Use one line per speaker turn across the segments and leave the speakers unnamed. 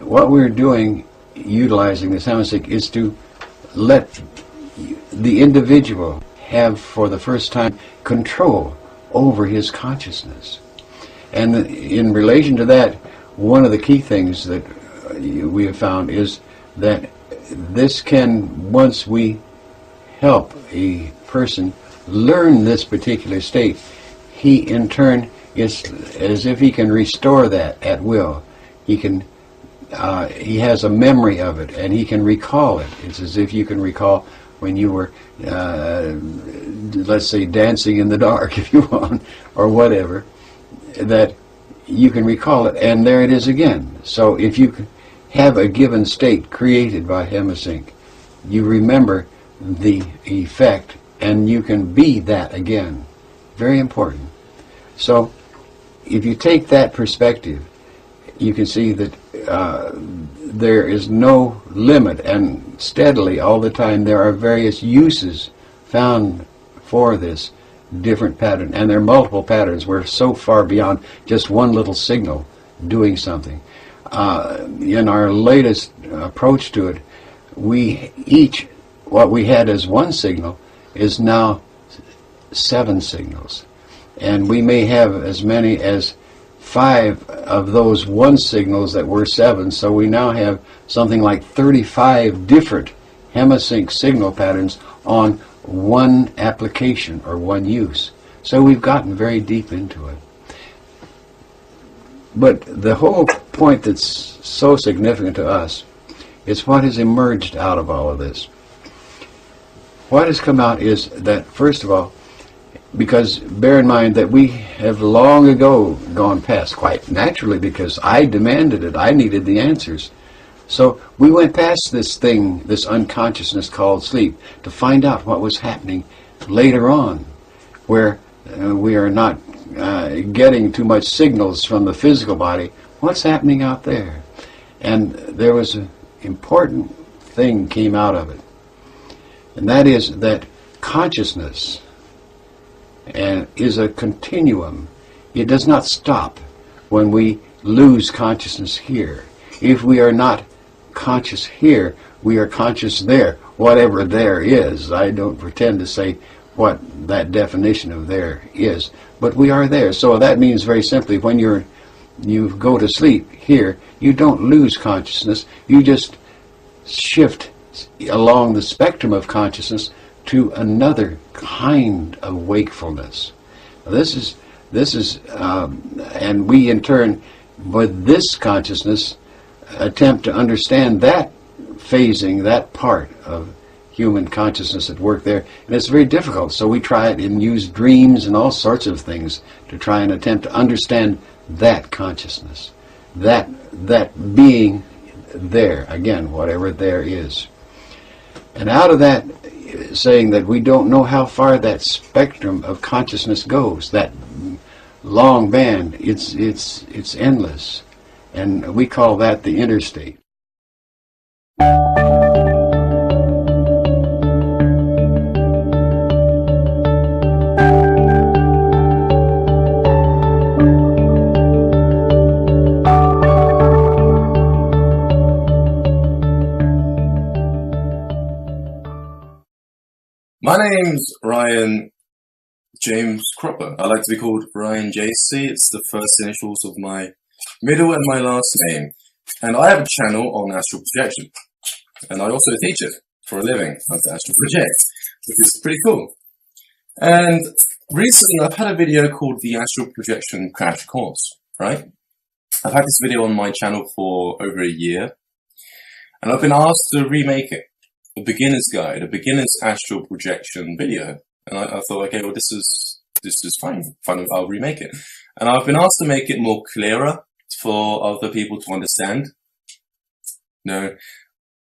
what we're doing, utilizing this hemisync, is to let the individual have, for the first time, control over his consciousness. And in relation to that, one of the key things that we have found is that this can, once we help a person learn this particular state, he in turn is as if he can restore that at will. He can, he has a memory of it, and he can recall it. It's as if you can recall when you were, let's say, dancing in the dark, if you want, or whatever, that you can recall it, and there it is again. So if you have a given state created by hemisync, you remember the effect, and you can be that again. Very important. So if you take that perspective, you can see that there is no limit, and steadily all the time there are various uses found for this different pattern, and there are multiple patterns. We're so far beyond just one little signal doing something. In our latest approach to it, what we had as one signal is now 7 signals, and we may have as many as 5 of those one signals that were 7, so we now have something like 35 different hemisync signal patterns on one application or one use. So we've gotten very deep into it. But the whole point that's so significant to us is what has emerged out of all of this. What has come out is that, first of all, because bear in mind that we have long ago gone past, quite naturally, because I demanded it, I needed the answers. So we went past this thing, this unconsciousness called sleep, to find out what was happening later on, where we are not getting too much signals from the physical body. What's happening out there? And there was an important thing came out of it, and that is that consciousness is a continuum. It does not stop when we lose consciousness here. If we are not conscious here, we are conscious there, whatever there is. I don't pretend to say what that definition of there is, but we are there. So that means very simply, when you go to sleep here, you don't lose consciousness, you just shift along the spectrum of consciousness to another kind of wakefulness. This is, and we in turn, with this consciousness, attempt to understand that phasing, that part of human consciousness at work there, and it's very difficult. So we try it and use dreams and all sorts of things to try and attempt to understand that consciousness, that being there, again, whatever there is. And out of that, saying that we don't know how far that spectrum of consciousness goes, that long band, it's endless, and we call that the interstate.
My name's Ryan James Cropper. I like to be called Ryan JC. It's the first initials of my middle and my last name. And I have a channel on astral projection. And I also teach it for a living, how to astral project, which is pretty cool. And recently I've had a video called the Astral Projection Crash Course, right? I've had this video on my channel for over a year. And I've been asked to remake it. A beginner's guide, a beginner's astral projection video. And I thought, okay, well, this is fine, I'll remake it. And I've been asked to make it more clearer for other people to understand. No,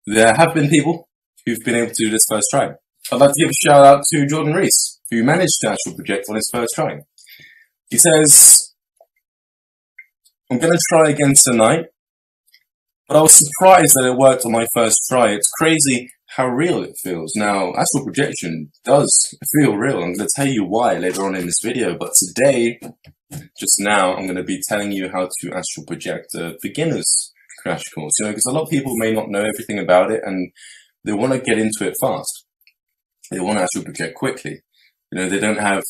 there have been people who've been able to do this first try. I'd like to give a shout out to Jordan Reese, who managed to astral project on his first try. He says, I'm going to try again tonight, but I was surprised that it worked on my first try. It's crazy how real it feels. Now, astral projection does feel real. I'm going to tell you why later on in this video, but today, just now, I'm going to be telling you how to astral project a beginner's crash course, because a lot of people may not know everything about it and they want to get into it fast. They want to actually project quickly. They don't have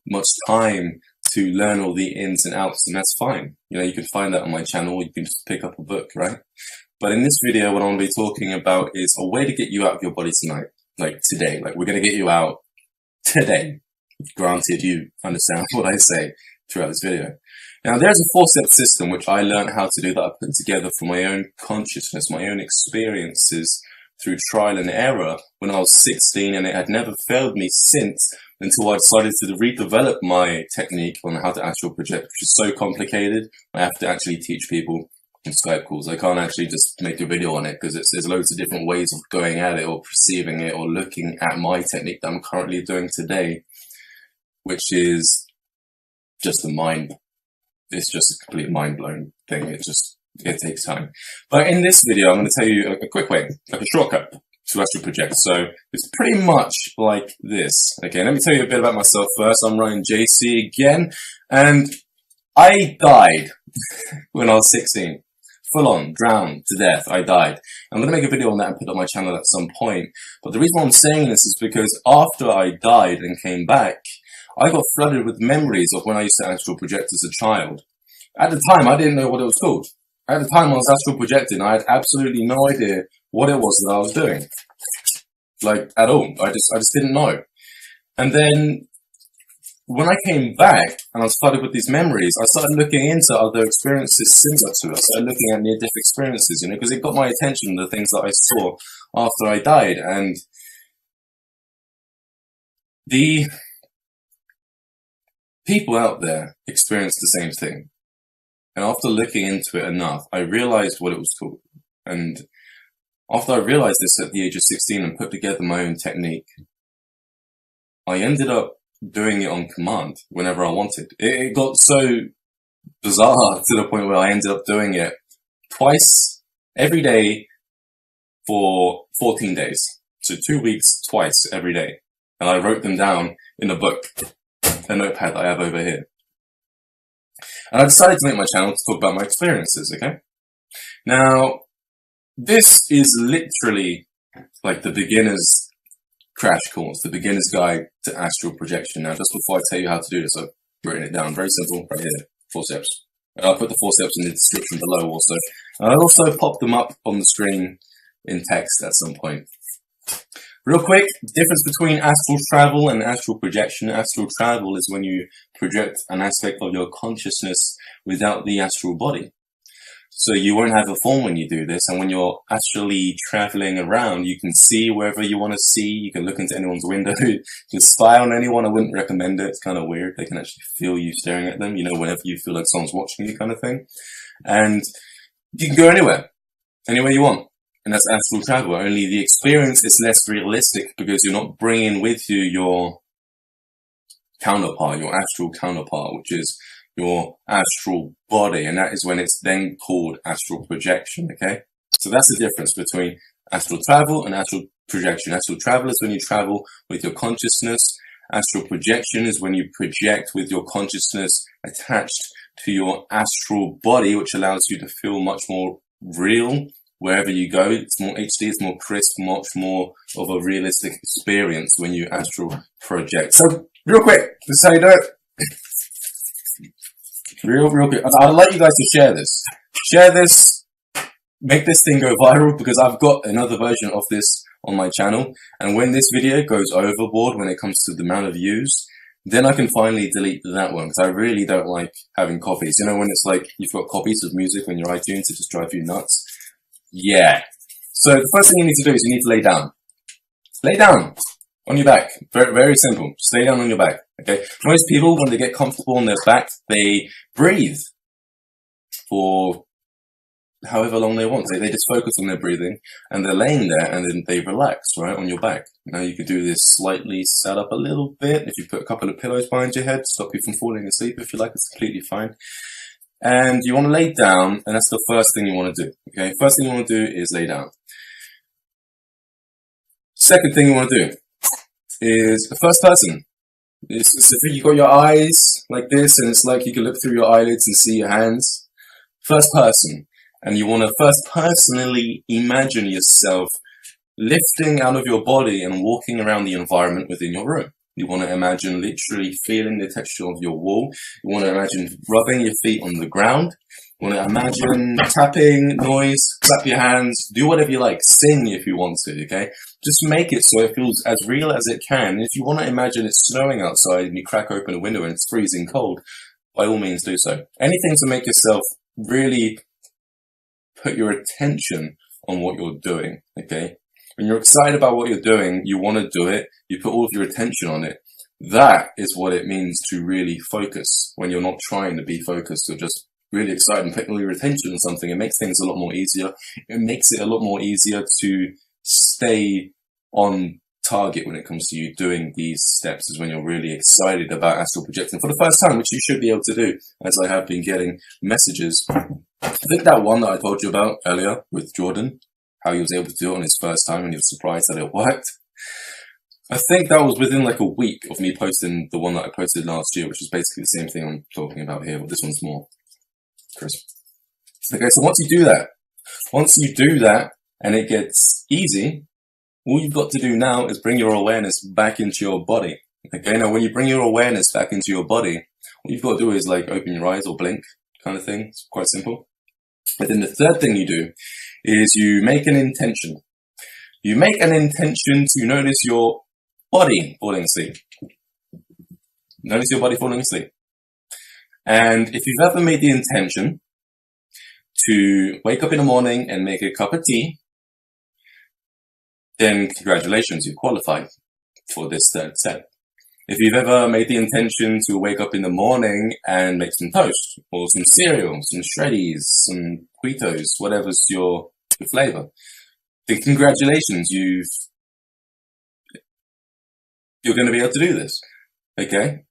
much time to learn all the ins and outs, and that's fine. You can find that on my channel. You can just pick up a book, right? But in this video, what I'm going to be talking about is a way to get you out of your body tonight, like today. Like, we're going to get you out today. Granted, you understand what I say throughout this video. Now, there's a 4-step system which I learned how to do, that I put together from my own consciousness, my own experiences through trial and error when I was 16, and it had never failed me since, until I decided to redevelop my technique on how to astral project, which is so complicated. I have to actually teach people in Skype calls. I can't actually just make a video on it, because there's loads of different ways of going at it or perceiving it or looking at my technique that I'm currently doing today, which is just it's just a complete mind-blowing thing. It takes time. But in this video, I'm going to tell you a quick way, like a shortcut to astral project. So it's pretty much like this. Okay, let me tell you a bit about myself first. I'm Ryan JC again, and I died when I was 16. Full on, drowned to death. I died. I'm going to make a video on that and put it on my channel at some point. But the reason why I'm saying this is because after I died and came back, I got flooded with memories of when I used to astral project as a child. At the time, I didn't know what it was called. At the time I was astral projecting, I had absolutely no idea what it was that I was doing. Like, at all. I just didn't know. And then, when I came back, and I was flooded with these memories, I started looking into other experiences similar to it. I started looking at near-death experiences, because it got my attention, the things that I saw after I died. And the people out there experienced the same thing. And after looking into it enough, I realized what it was called. And after I realized this at the age of 16 and put together my own technique, I ended up doing it on command whenever I wanted. It got so bizarre to the point where I ended up doing it twice every day for 14 days. So 2 weeks, twice every day. And I wrote them down in a book, a notepad that I have over here. And I decided to make my channel to talk about my experiences, okay? Now, this is literally like the beginner's crash course, the beginner's guide to astral projection. Now, just before I tell you how to do this, I've written it down. Very simple, right here, 4 steps. And I'll put the 4 steps in the description below also. And I'll also pop them up on the screen in text at some point. Real quick, difference between astral travel and astral projection. Astral travel is when you project an aspect of your consciousness without the astral body. So you won't have a form when you do this, and when you're actually traveling around, you can see wherever you want to see. You can look into anyone's window. You can spy on anyone. I wouldn't recommend it. It's kind of weird. They can actually feel you staring at them, whenever you feel like someone's watching you, kind of thing. And you can go anywhere you want. And that's astral travel. Only the experience is less realistic because you're not bringing with you your counterpart, your astral counterpart, which is your astral body. And that is when it's then called astral projection, okay? So that's the difference between astral travel and astral projection. Astral travel is when you travel with your consciousness. Astral projection is when you project with your consciousness attached to your astral body, which allows you to feel much more real. Wherever you go, it's more HD, it's more crisp, much more of a realistic experience when you astral project. So, real quick, this is how you do it. Real quick. I'd like you guys to share this. Share this, make this thing go viral, because I've got another version of this on my channel. And when this video goes overboard, when it comes to the amount of views, then I can finally delete that one, because I really don't like having copies. When it's like you've got copies of music on your iTunes, it just drives you nuts. Yeah. So the first thing you need to do is you need to lay down. Lay down on your back. Very, very simple. Just lay down on your back. Okay. Most people, when they get comfortable on their back, they breathe for however long they want. They just focus on their breathing, and they're laying there, and then they relax right on your back. Now you can do this slightly, sat up a little bit. If you put a couple of pillows behind your head, stop you from falling asleep. If you like, it's completely fine. And you want to lay down, and that's the first thing you want to do. Okay, first thing you want to do is lay down. Second thing you want to do is the first person. It's if you got your eyes like this, and it's like you can look through your eyelids and see your hands. First person. And you want to first personally imagine yourself lifting out of your body and walking around the environment within your room. You want to imagine literally feeling the texture of your wall. You want to imagine rubbing your feet on the ground. You want to imagine tapping, noise, clap your hands, do whatever you like, sing if you want to, okay? Just make it so it feels as real as it can. And if you want to imagine it's snowing outside and you crack open a window and it's freezing cold, by all means do so. Anything to make yourself really put your attention on what you're doing, okay? When you're excited about what you're doing, you want to do it, you put all of your attention on it. That is what it means to really focus. When you're not trying to be focused, you're just really excited and putting all your attention on something. It makes things a lot more easier. It makes it a lot more easier to stay on target when it comes to you doing these steps, is when you're really excited about astral projecting for the first time, which you should be able to do, as I have been getting messages. I think that one that I told you about earlier with Jordan, how he was able to do it on his first time and he was surprised that it worked. I think that was within like a week of me posting the one that I posted last year, which is basically the same thing I'm talking about here, but this one's more crisp. Okay, so once you do that and it gets easy, all you've got to do now is bring your awareness back into your body. Okay, now when you bring your awareness back into your body, what you've got to do is like open your eyes or blink kind of thing. It's quite simple. But then the third thing you do is you make an intention. You make an intention to notice your body falling asleep. Notice your body falling asleep. And if you've ever made the intention to wake up in the morning and make a cup of tea, then congratulations, you qualified for this third step. If you've ever made the intention to wake up in the morning and make some toast or some cereal, some shreddies, some Quitos, whatever's your flavor, then congratulations, you're going to be able to do this. Okay?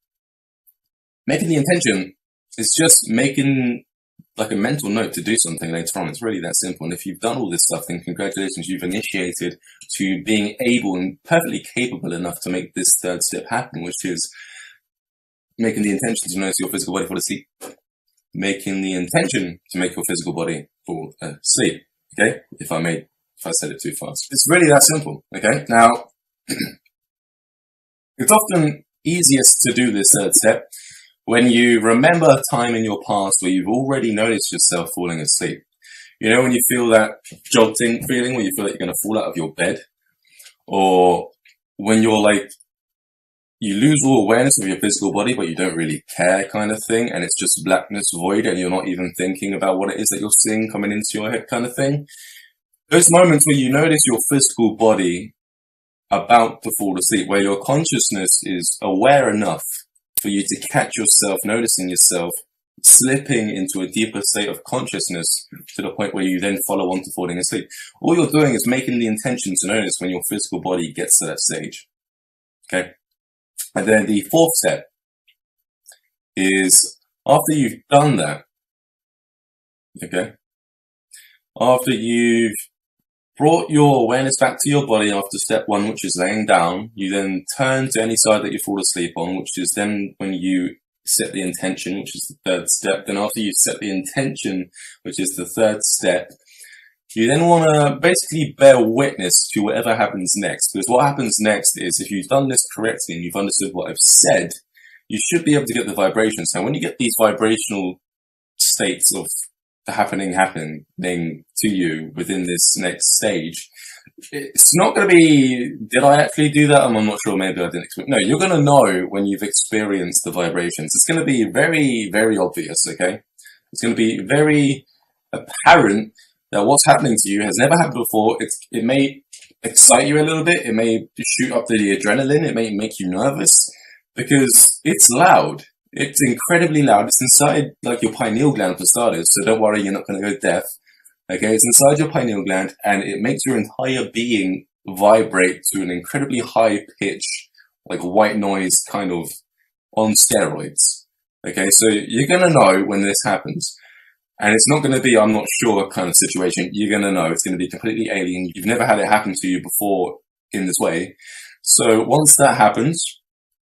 Making the intention is just making like a mental note to do something later on. It's really that simple. And if you've done all this stuff, then congratulations, you've initiated to being able and perfectly capable enough to make this third step happen, which is making the intention to notice your physical body fall asleep. Making the intention to make your physical body fall asleep. Okay? If I said it too fast. It's really that simple. Okay? Now, it's often easiest to do this third step when you remember a time in your past where you've already noticed yourself falling asleep. You know, when you feel that jolting feeling where you feel like you're going to fall out of your bed, or when you're like, you lose all awareness of your physical body, but you don't really care kind of thing, and it's just blackness, void, and you're not even thinking about what it is that you're seeing coming into your head kind of thing. Those moments where you notice your physical body about to fall asleep, where your consciousness is aware enough for you to catch yourself, noticing yourself, slipping into a deeper state of consciousness to the point where you then follow on to falling asleep. All you're doing is making the intention to notice when your physical body gets to that stage. Okay? And then the fourth step is after you've done that, okay? After you've brought your awareness back to your body after step one, which is laying down, you then turn to any side that you fall asleep on, which is then when you set the intention, which is the third step. Then after you set the intention, which is the third step, you then want to basically bear witness to whatever happens next. Because what happens next is, if you've done this correctly and you've understood what I've said, you should be able to get the vibrations. Now, when you get these vibrational states of happening to you within this next stage, it's not going to be, did I actually do that? I'm not sure, maybe I didn't expect. No, you're going to know when you've experienced the vibrations. It's going to be very, very obvious, okay? It's going to be very apparent that what's happening to you has never happened before. It may excite you a little bit. It may shoot up the adrenaline. It may make you nervous because it's loud. It's incredibly loud. It's inside like your pineal gland for starters. So don't worry, you're not going to go deaf. Okay, it's inside your pineal gland and it makes your entire being vibrate to an incredibly high pitch, like white noise kind of on steroids. Okay, so you're going to know when this happens. And it's not going to be, I'm not sure kind of situation. You're going to know it's going to be completely alien. You've never had it happen to you before in this way. So once that happens,